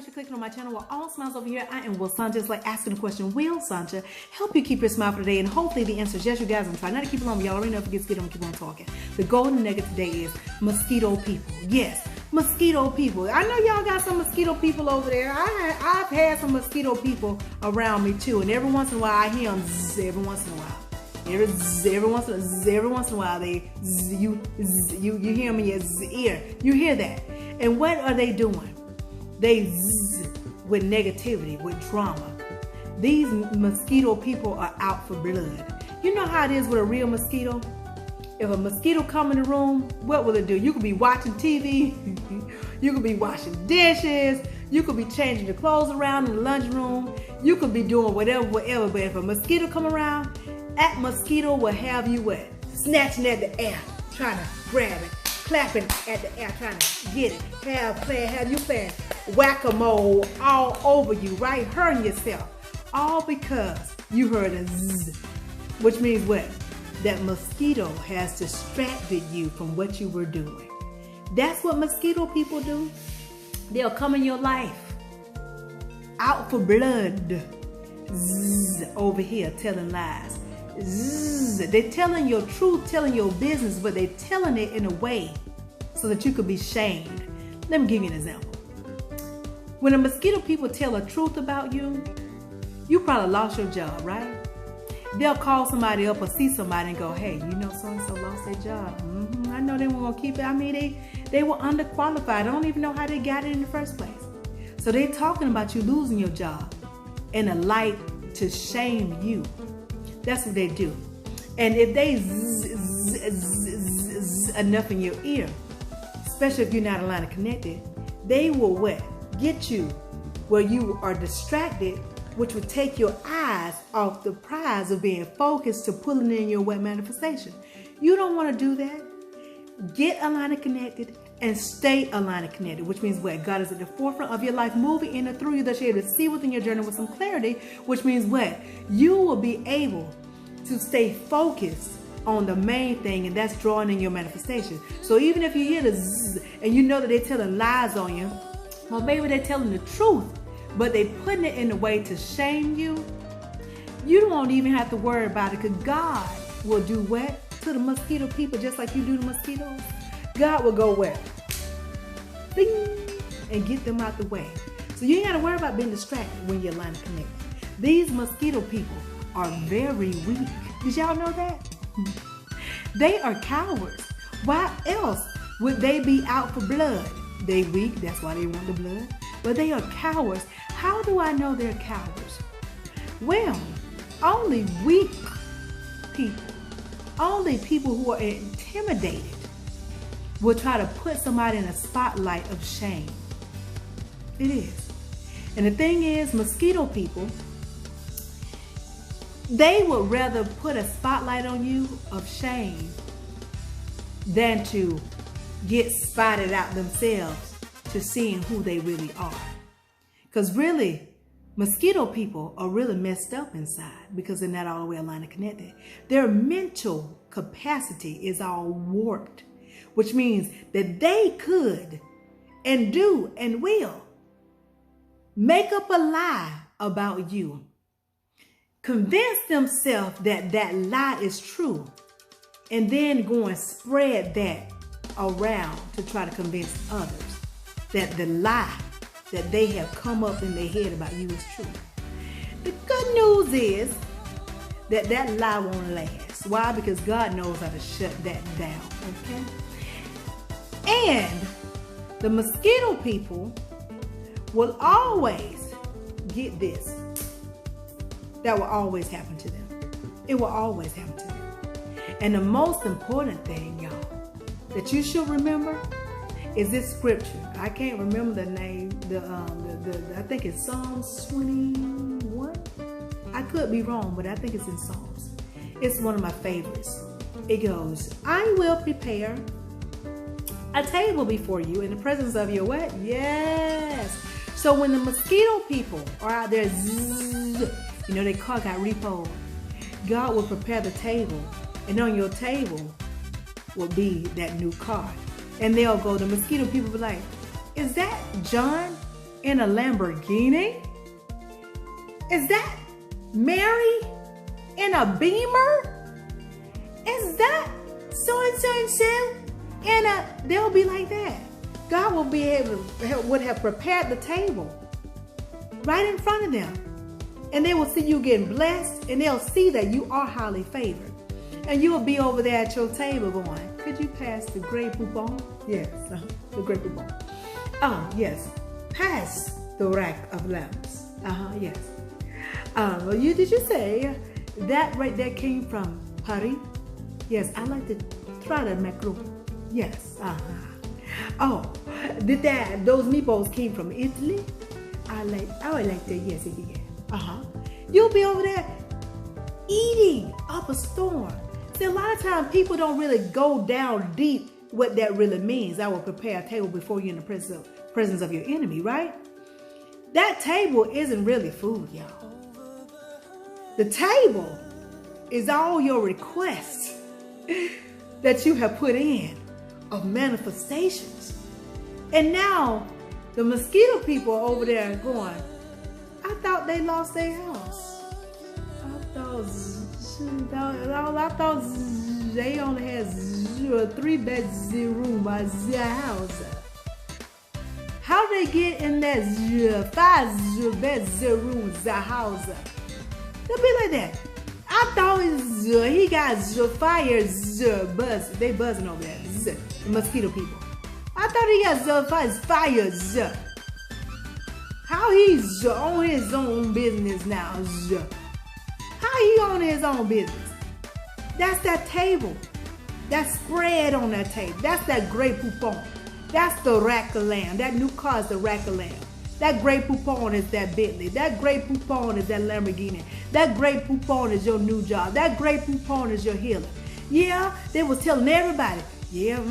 much for clicking on my channel. We're all smiles over here. I am Will Sancha. It's like asking the question, will Sancha help you keep your smile for today? And hopefully the answer is yes, you guys. I'm trying not to keep it long, but y'all already know if it gets good, I'm gonna keep on talking. The golden nugget today is mosquito people. Yes, mosquito people. I know y'all got some mosquito people over there. I've had some mosquito people around me too. And every once in a while I hear them zzz, every once in a while. Every once in a while you hear them in your ear. You hear that. And what are they doing? They zzz with negativity, with drama. These mosquito people are out for blood. You know how it is with a real mosquito? If a mosquito come in the room, what will it do? You could be watching TV, you could be washing dishes, you could be changing your clothes around in the lunchroom, you could be doing whatever, but if a mosquito come around, that mosquito will have you what? Snatching at the air, trying to grab it, clapping at the air, trying to get it, have you playing whack-a-mole all over you, right? Hurting yourself, all because you heard a zzz, which means what? That mosquito has distracted you from what you were doing. That's what mosquito people do. They'll come in your life out for blood. Zzz, over here telling lies. Zzz, they're telling your truth, telling your business, but they're telling it in a way so that you could be shamed. Let me give you an example. When the mosquito people tell the truth about you, you probably lost your job, right? They'll call somebody up or see somebody and go, hey, you know so-and-so lost their job. I know they weren't going to keep it. I mean, they were underqualified. I don't even know how they got it in the first place. So they're talking about you losing your job in a light to shame you. That's what they do. And if they zzz enough in your ear, especially if you're not aligned and connected, they will what? Get you where you are distracted, which would take your eyes off the prize of being focused to pulling in your wet manifestation. You don't want to do that. Get aligned and connected and stay aligned and connected, which means what? God is at the forefront of your life, moving in and through you, that you're able to see within your journey with some clarity, which means what? You will be able to stay focused on the main thing, and that's drawing in your manifestation. So even if you hear the zzz and you know that they're telling lies on you, or maybe they're telling the truth, but they putting it in a way to shame you, you don't even have to worry about it, because God will do what? To the mosquito people, just like you do the mosquitoes. God will go where? Bing, and get them out the way. So you ain't got to worry about being distracted when you're aligned and connected. These mosquito people are very weak. Did y'all know that? They are cowards. Why else would they be out for blood? They weak, that's why they want the blood. But they are cowards. How do I know they're cowards? Well, only weak people, only people who are intimidated will try to put somebody in a spotlight of shame. It is. And the thing is, mosquito people, they would rather put a spotlight on you of shame than to get spotted out themselves to seeing who they really are. Because really, mosquito people are really messed up inside because they're not all the way aligned and connected. Their mental capacity is all warped, which means that they could and do and will make up a lie about you, convince themselves that that lie is true, and then go and spread that around to try to convince others that the lie that they have come up in their head about you is true. The good news is that that lie won't last. Why? Because God knows how to shut that down, okay? And the mosquito people will always get this. That will always happen to them. It will always happen to them. And the most important thing, y'all, that you should remember is this scripture. I can't remember the name. I think it's Psalms 21. I could be wrong, but I think it's in Psalms. It's one of my favorites. It goes, I will prepare a table before you in the presence of your what? Yes. So when the mosquito people are out there, zzz, you know, their car got repoed, God will prepare the table, and on your table will be that new car. And they'll go, the mosquito people be like, is that John? in a Lamborghini? Is that Mary in a Beamer? Is that so-and-so? And they'll be like that. God will be would have prepared the table right in front of them. And they will see you getting blessed, and they'll see that you are highly favored. And you will be over there at your table going, could you pass the Grey Poupon? Yes, the Grey Poupon. Oh, yes. Pass the rack of lamps. Yes. Did you say that right there came from Paris? Yes, I like to try the macaron. Yes. Oh, those meatballs came from Italy? I would like that. Yes, yeah. You'll be over there eating up a storm. See, a lot of times people don't really go down deep what that really means. I will prepare a table before you in the presence of your enemy, right? That table isn't really food, y'all. The table is all your requests that you have put in of manifestations. And now the mosquito people are over there going, I thought they lost their house. I thought they only had 3-bedroom house. How they get in that 5-bedroom house? They'll be like that. I thought he got fire buzz. They buzzing over there. The mosquito people. I thought he got fire. How he's on his own business now? How he on his own business? That's that table. That spread on that table. That's that Grey Poupon. That's the rack of lamb. That new car is the rack of lamb. That Grey Poupon is that Bentley. That Grey Poupon is that Lamborghini. That Grey Poupon is your new job. That Grey Poupon is your healer. Yeah, they was telling everybody, yeah,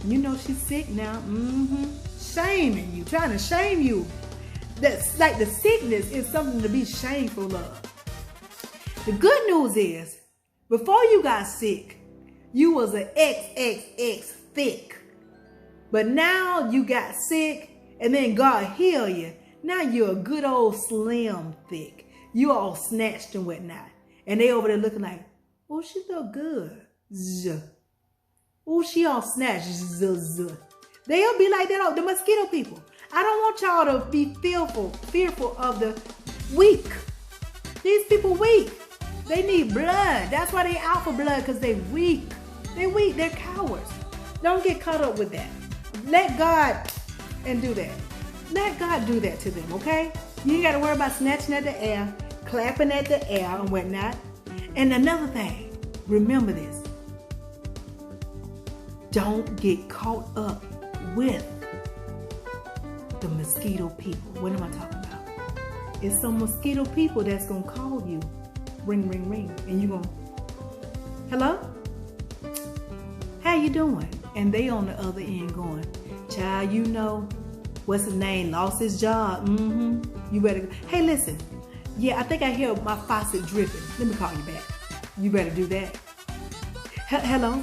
you know she's sick now. Shaming you, trying to shame you. That's like the sickness is something to be shameful of. The good news is, before you got sick, you was an XXX thick. But now you got sick, and then God healed you. Now you're a good old slim thick. You all snatched and whatnot. And they over there looking like, oh, she look good. Oh, she all snatched. They'll be like that, the mosquito people. I don't want y'all to be fearful of the weak. These people weak. They need blood. That's why they out for blood, because they weak. They're weak. They're cowards. Don't get caught up with that. Let God and do that. Let God do that to them, okay? You ain't got to worry about snatching at the air, clapping at the air and whatnot. And another thing, remember this. Don't get caught up with the mosquito people. What am I talking about? It's some mosquito people that's going to call you. Ring, ring, ring. And you're going to, hello? How you doing? And they on the other end going, child, you know, what's his name? Lost his job. You better go. Hey, listen. Yeah, I think I hear my faucet dripping. Let me call you back. You better do that. Hello?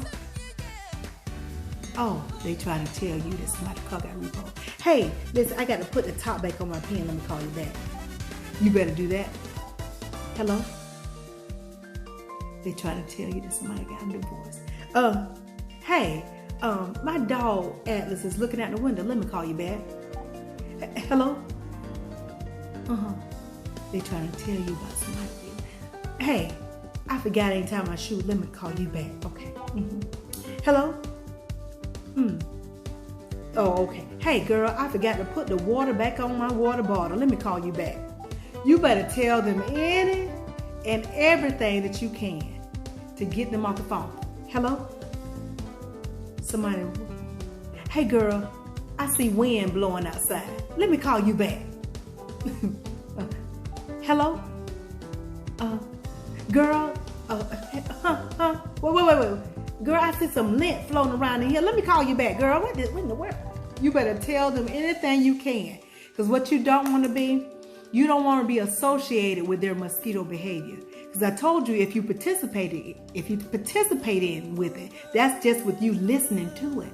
Oh, they trying to tell you that somebody car got repo. Hey, listen, I got to put the top back on my pen. Let me call you back. You better do that. Hello? They trying to tell you that somebody got a divorce. Hey, my dog Atlas is looking out the window. Let me call you back. Hello? They trying to tell you about somebody. Hey, I forgot ain't tie my shoe. Let me call you back. Okay. Hello? Oh, okay. Hey, girl, I forgot to put the water back on my water bottle. Let me call you back. You better tell them any and everything that you can to get them off the phone. Hello? Somebody. Hey, girl, I see wind blowing outside. Let me call you back. Hello? Girl, wait. Girl, I see some lint floating around in here. Let me call you back, girl. What in the world? You better tell them anything you can. Because what you don't want to be, you don't want to be associated with their mosquito behavior. Because I told you, if you participate in with it, that's just with you listening to it.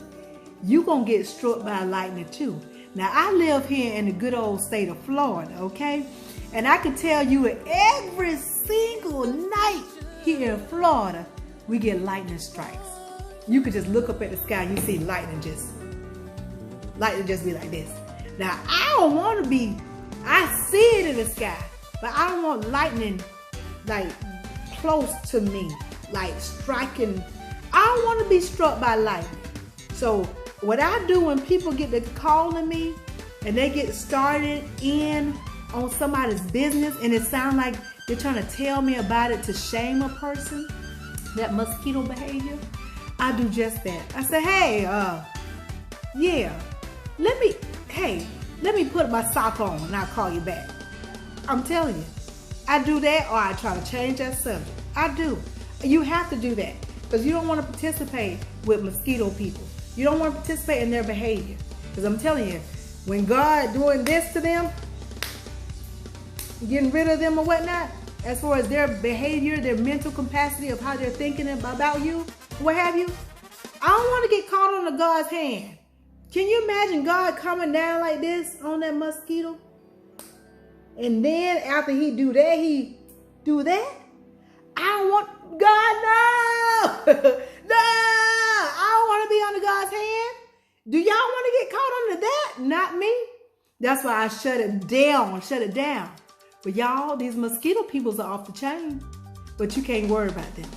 You're going to get struck by lightning too. Now, I live here in the good old state of Florida, okay? And I can tell you every single night here in Florida, we get lightning strikes. You could just look up at the sky and you see lightning just be like this. Now, I don't want to be, I see it in the sky, but I don't want lightning like close to me, like striking. I don't want to be struck by lightning. So what I do when people get to calling me and they get started in on somebody's business and it sounds like they're trying to tell me about it to shame a person, that mosquito behavior, I do just that. I say, hey, yeah, let me put my sock on and I'll call you back. I'm telling you, I do that, or I try to change that subject. I do. You have to do that because you don't want to participate with mosquito people. You don't want to participate in their behavior. Because I'm telling you, when God doing this to them, getting rid of them or whatnot, as far as their behavior, their mental capacity of how they're thinking about you, what have you, I don't want to get caught under God's hand. Can you imagine God coming down like this on that mosquito? And then after he do that? I don't want, God, no! No! I don't want to be under God's hand. Do y'all want to get caught under that? Not me. That's why I shut it down. But y'all, these mosquito peoples are off the chain. But you can't worry about them.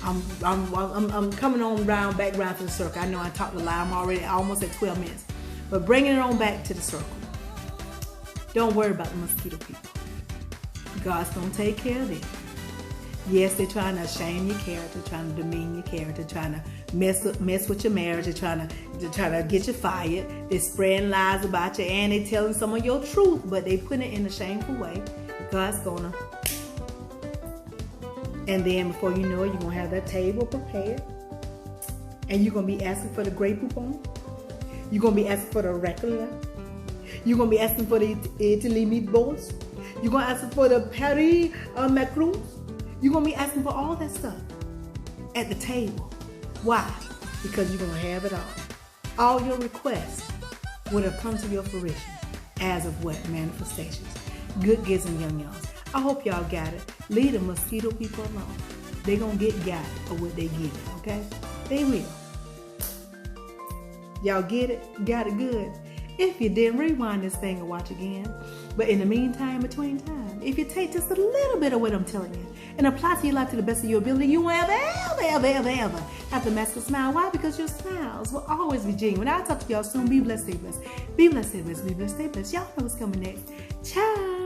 I'm coming on back around to the circle. I know I talked a lot. I'm already almost at 12 minutes. But bringing it on back to the circle. Don't worry about the mosquito people. God's going to take care of them. Yes, they're trying to shame your character, trying to demean your character, trying to mess with your marriage, they're trying to get you fired. They're spreading lies about you and they're telling some of your truth, but they put it in a shameful way. God's gonna. And then before you know it, you're gonna have that table prepared. And you're gonna be asking for the Grey Poupon. You're gonna be asking for the regular. You're gonna be asking for the Italy meatballs. You're gonna ask for the Paris macaroons. You're going to be asking for all that stuff at the table. Why? Because you're going to have it all. All your requests would have come to your fruition as of what? Manifestations. Good gifts and young-youngs. I hope y'all got it. Leave the mosquito people alone. They're going to get got it or what they get it, okay? They will. Y'all get it? Got it good? If you didn't, rewind this thing and watch again. But in the meantime, between time, if you take just a little bit of what I'm telling you and apply to your life to the best of your ability, you won't ever have to mask a smile. Why? Because your smiles will always be genuine. I'll talk to y'all soon. Be blessed, stay blessed. Be blessed, stay blessed. Be blessed, stay blessed. Y'all know what's coming next. Ciao.